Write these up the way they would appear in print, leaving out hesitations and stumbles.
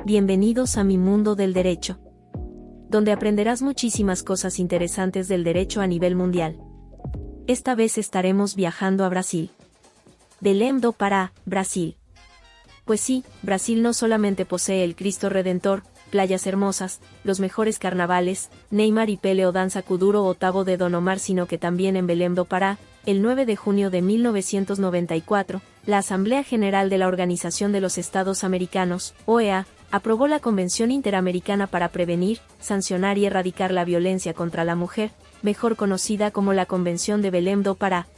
Bienvenidos a mi mundo del derecho, donde aprenderás muchísimas cosas interesantes del derecho a nivel mundial. Esta vez estaremos viajando a Brasil. Belém do Pará, Brasil. Pues sí, Brasil no solamente posee el Cristo Redentor, playas hermosas, los mejores carnavales, Neymar y Pele o danza Kuduro Otavo de Don Omar, sino que también en Belém do Pará, el 9 de junio de 1994, la Asamblea General de la Organización de los Estados Americanos, OEA, aprobó la Convención Interamericana para prevenir, sancionar y erradicar la violencia contra la mujer, mejor conocida como la Convención de Belém do Pará.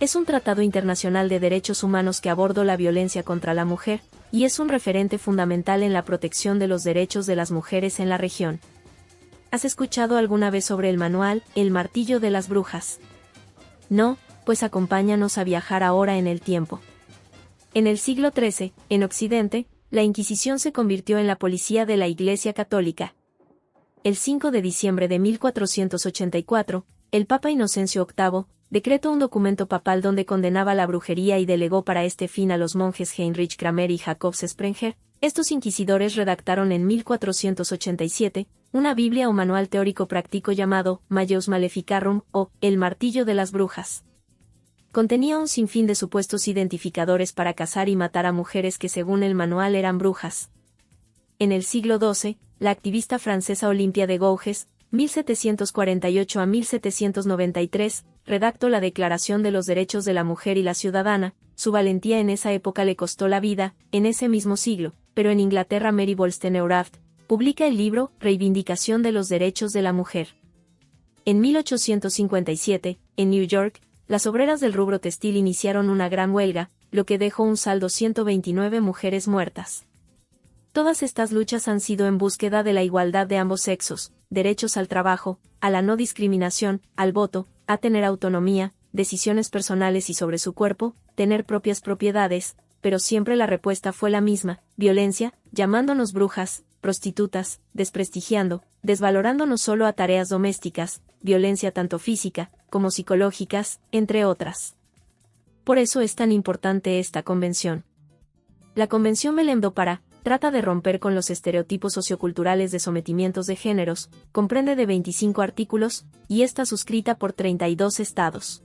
Es un tratado internacional de derechos humanos que aborda la violencia contra la mujer, y es un referente fundamental en la protección de los derechos de las mujeres en la región. ¿Has escuchado alguna vez sobre el manual, El Martillo de las Brujas? No, pues acompáñanos a viajar ahora en el tiempo. En el siglo XIII, en Occidente, la Inquisición se convirtió en la policía de la Iglesia Católica. El 5 de diciembre de 1484, el Papa Inocencio VIII decretó un documento papal donde condenaba la brujería y delegó para este fin a los monjes Heinrich Kramer y Jacobs Sprenger. Estos inquisidores redactaron en 1487 una Biblia o manual teórico práctico llamado Malleus Maleficarum o El Martillo de las Brujas. Contenía un sinfín de supuestos identificadores para cazar y matar a mujeres que según el manual eran brujas. En el siglo XII, la activista francesa Olympia de Gouges, 1748 a 1793, redactó la Declaración de los Derechos de la Mujer y la Ciudadana. Su valentía en esa época le costó la vida, en ese mismo siglo, pero en Inglaterra Mary Wollstonecraft publica el libro Reivindicación de los Derechos de la Mujer. En 1857, en New York, las obreras del rubro textil iniciaron una gran huelga, lo que dejó un saldo 129 mujeres muertas. Todas estas luchas han sido en búsqueda de la igualdad de ambos sexos, derechos al trabajo, a la no discriminación, al voto, a tener autonomía, decisiones personales y sobre su cuerpo, tener propias propiedades, pero siempre la respuesta fue la misma, violencia, llamándonos brujas, prostitutas, desprestigiando, desvalorándonos solo a tareas domésticas, violencia tanto física, como psicológicas, entre otras. Por eso es tan importante esta convención. La Convención Belém do Pará trata de romper con los estereotipos socioculturales de sometimientos de géneros, comprende de 25 artículos, y está suscrita por 32 estados.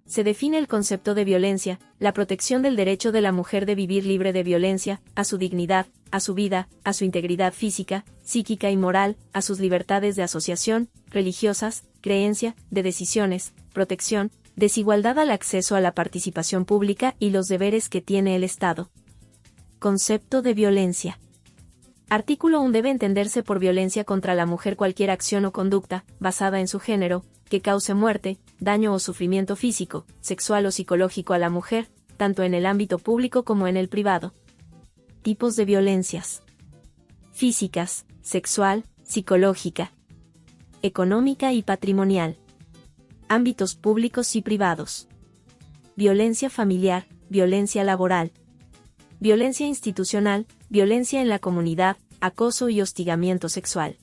Se define el concepto de violencia, la protección del derecho de la mujer de vivir libre de violencia, a su dignidad, a su vida, a su integridad física, psíquica y moral, a sus libertades de asociación, religiosas, creencia, de decisiones, protección, desigualdad al acceso a la participación pública y los deberes que tiene el Estado. Concepto de violencia. Artículo 1. Debe entenderse por violencia contra la mujer cualquier acción o conducta, basada en su género, que cause muerte, daño o sufrimiento físico, sexual o psicológico a la mujer, tanto en el ámbito público como en el privado. Tipos de violencias. Físicas, sexual, psicológica, económica y patrimonial. Ámbitos públicos y privados. Violencia familiar, violencia laboral. Violencia institucional, violencia en la comunidad, acoso y hostigamiento sexual.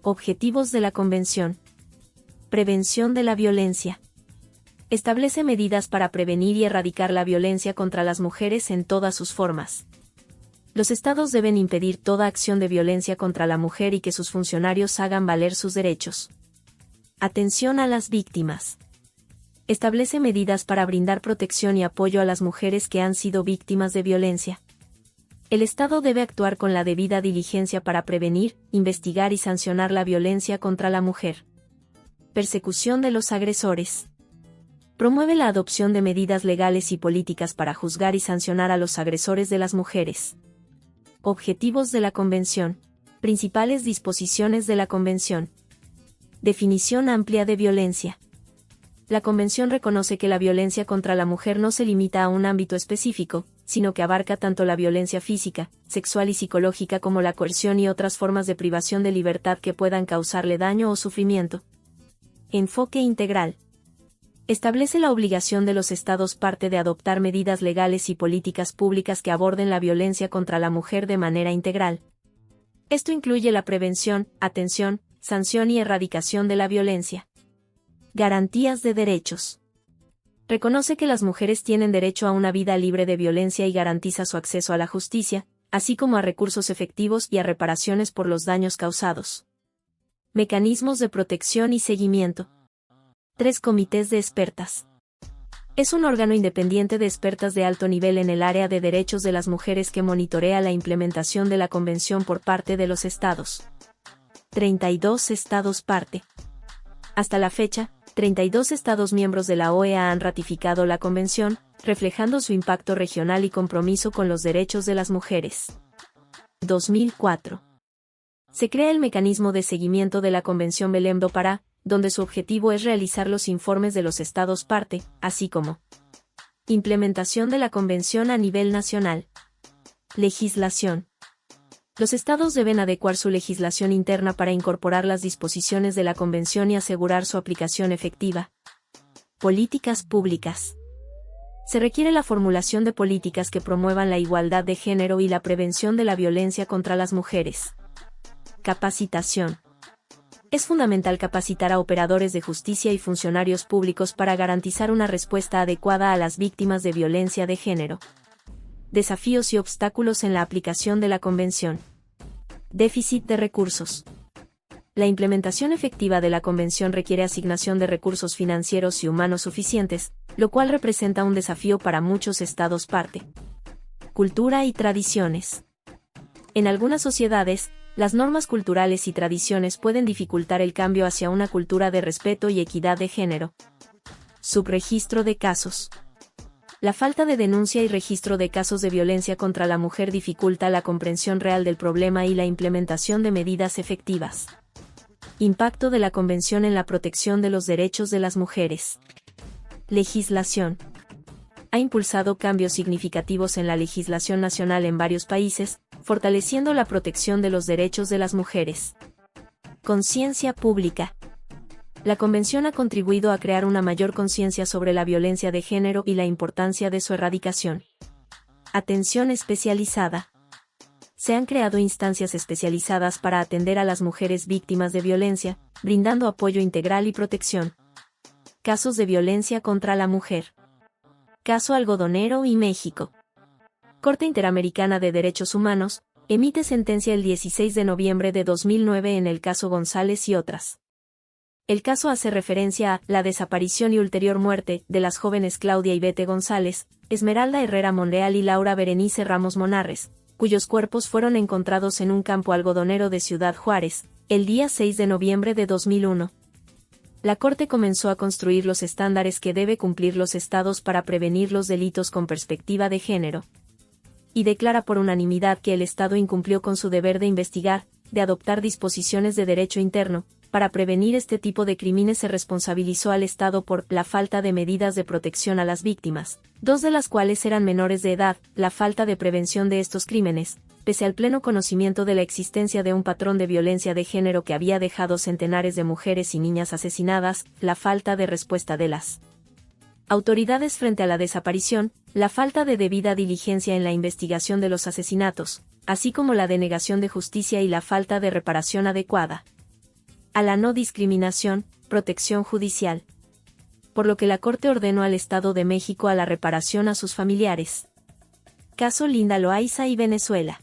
Objetivos de la Convención. Prevención de la violencia. Establece medidas para prevenir y erradicar la violencia contra las mujeres en todas sus formas. Los estados deben impedir toda acción de violencia contra la mujer y que sus funcionarios hagan valer sus derechos. Atención a las víctimas. Establece medidas para brindar protección y apoyo a las mujeres que han sido víctimas de violencia. El Estado debe actuar con la debida diligencia para prevenir, investigar y sancionar la violencia contra la mujer. Persecución de los agresores. Promueve la adopción de medidas legales y políticas para juzgar y sancionar a los agresores de las mujeres. Objetivos de la Convención. Principales disposiciones de la Convención. Definición amplia de violencia. La Convención reconoce que la violencia contra la mujer no se limita a un ámbito específico, sino que abarca tanto la violencia física, sexual y psicológica como la coerción y otras formas de privación de libertad que puedan causarle daño o sufrimiento. Enfoque integral. Establece la obligación de los Estados parte de adoptar medidas legales y políticas públicas que aborden la violencia contra la mujer de manera integral. Esto incluye la prevención, atención, sanción y erradicación de la violencia. Garantías de derechos. Reconoce que las mujeres tienen derecho a una vida libre de violencia y garantiza su acceso a la justicia, así como a recursos efectivos y a reparaciones por los daños causados. Mecanismos de protección y seguimiento. 3 comités de expertas. Es un órgano independiente de expertas de alto nivel en el área de derechos de las mujeres que monitorea la implementación de la Convención por parte de los estados. 32 estados parte. Hasta la fecha, 32 estados miembros de la OEA han ratificado la Convención, reflejando su impacto regional y compromiso con los derechos de las mujeres. 2004. Se crea el mecanismo de seguimiento de la Convención Belém do Pará, donde su objetivo es realizar los informes de los estados parte, así como implementación de la Convención a nivel nacional. Legislación. Los estados deben adecuar su legislación interna para incorporar las disposiciones de la Convención y asegurar su aplicación efectiva. Políticas públicas. Se requiere la formulación de políticas que promuevan la igualdad de género y la prevención de la violencia contra las mujeres. Capacitación. Es fundamental capacitar a operadores de justicia y funcionarios públicos para garantizar una respuesta adecuada a las víctimas de violencia de género. Desafíos y obstáculos en la aplicación de la Convención. Déficit de recursos. La implementación efectiva de la Convención requiere asignación de recursos financieros y humanos suficientes, lo cual representa un desafío para muchos estados parte. Cultura y tradiciones. En algunas sociedades, las normas culturales y tradiciones pueden dificultar el cambio hacia una cultura de respeto y equidad de género. Subregistro de casos. La falta de denuncia y registro de casos de violencia contra la mujer dificulta la comprensión real del problema y la implementación de medidas efectivas. Impacto de la Convención en la protección de los derechos de las mujeres. Legislación. Ha impulsado cambios significativos en la legislación nacional en varios países, fortaleciendo la protección de los derechos de las mujeres. Conciencia pública. La Convención ha contribuido a crear una mayor conciencia sobre la violencia de género y la importancia de su erradicación. Atención especializada. Se han creado instancias especializadas para atender a las mujeres víctimas de violencia, brindando apoyo integral y protección. Casos de violencia contra la mujer. Caso Algodonero y México. Corte Interamericana de Derechos Humanos, emite sentencia el 16 de noviembre de 2009 en el caso González y otras. El caso hace referencia a la desaparición y ulterior muerte de las jóvenes Claudia Ivette González, Esmeralda Herrera Monreal y Laura Berenice Ramos Monarres, cuyos cuerpos fueron encontrados en un campo algodonero de Ciudad Juárez, el día 6 de noviembre de 2001. La Corte comenzó a construir los estándares que debe cumplir los estados para prevenir los delitos con perspectiva de género. Y declara por unanimidad que el Estado incumplió con su deber de investigar, de adoptar disposiciones de derecho interno. Para prevenir este tipo de crímenes se responsabilizó al Estado por la falta de medidas de protección a las víctimas, 2 de las cuales eran menores de edad, la falta de prevención de estos crímenes, pese al pleno conocimiento de la existencia de un patrón de violencia de género que había dejado centenares de mujeres y niñas asesinadas, la falta de respuesta de las autoridades frente a la desaparición, la falta de debida diligencia en la investigación de los asesinatos, así como la denegación de justicia y la falta de reparación adecuada a la no discriminación, protección judicial. Por lo que la Corte ordenó al Estado de México a la reparación a sus familiares. Caso Linda Loaiza y Venezuela.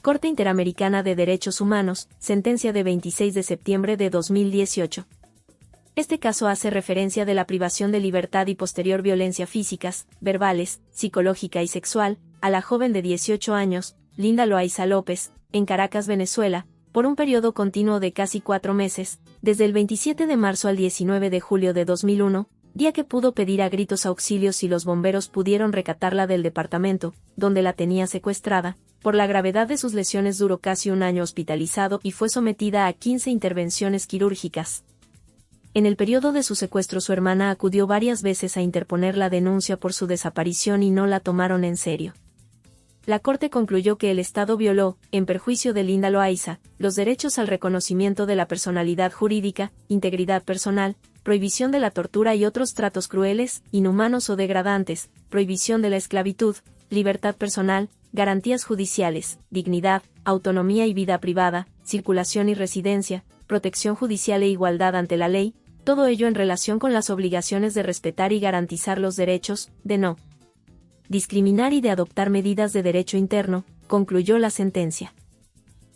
Corte Interamericana de Derechos Humanos, sentencia de 26 de septiembre de 2018. Este caso hace referencia de la privación de libertad y posterior violencia físicas, verbales, psicológica y sexual, a la joven de 18 años, Linda Loaiza López, en Caracas, Venezuela, por un periodo continuo de casi 4 meses, desde el 27 de marzo al 19 de julio de 2001, día que pudo pedir a gritos auxilios y los bomberos pudieron rescatarla del departamento, donde la tenía secuestrada. Por la gravedad de sus lesiones duró casi un año hospitalizado y fue sometida a 15 intervenciones quirúrgicas. En el periodo de su secuestro su hermana acudió varias veces a interponer la denuncia por su desaparición y no la tomaron en serio. La Corte concluyó que el Estado violó, en perjuicio de Linda Loaiza, los derechos al reconocimiento de la personalidad jurídica, integridad personal, prohibición de la tortura y otros tratos crueles, inhumanos o degradantes, prohibición de la esclavitud, libertad personal, garantías judiciales, dignidad, autonomía y vida privada, circulación y residencia, protección judicial e igualdad ante la ley, todo ello en relación con las obligaciones de respetar y garantizar los derechos, de no discriminar y de adoptar medidas de derecho interno, concluyó la sentencia.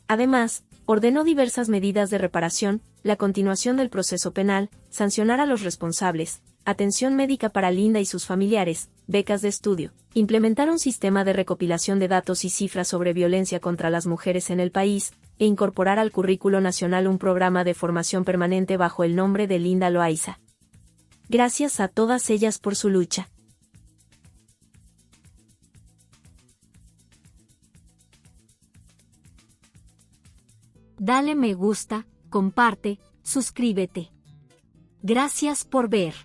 Además, ordenó diversas medidas de reparación, la continuación del proceso penal, sancionar a los responsables, atención médica para Linda y sus familiares, becas de estudio, implementar un sistema de recopilación de datos y cifras sobre violencia contra las mujeres en el país, e incorporar al currículo nacional un programa de formación permanente bajo el nombre de Linda Loaiza. Gracias a todas ellas por su lucha. Dale me gusta, comparte, suscríbete. Gracias por ver.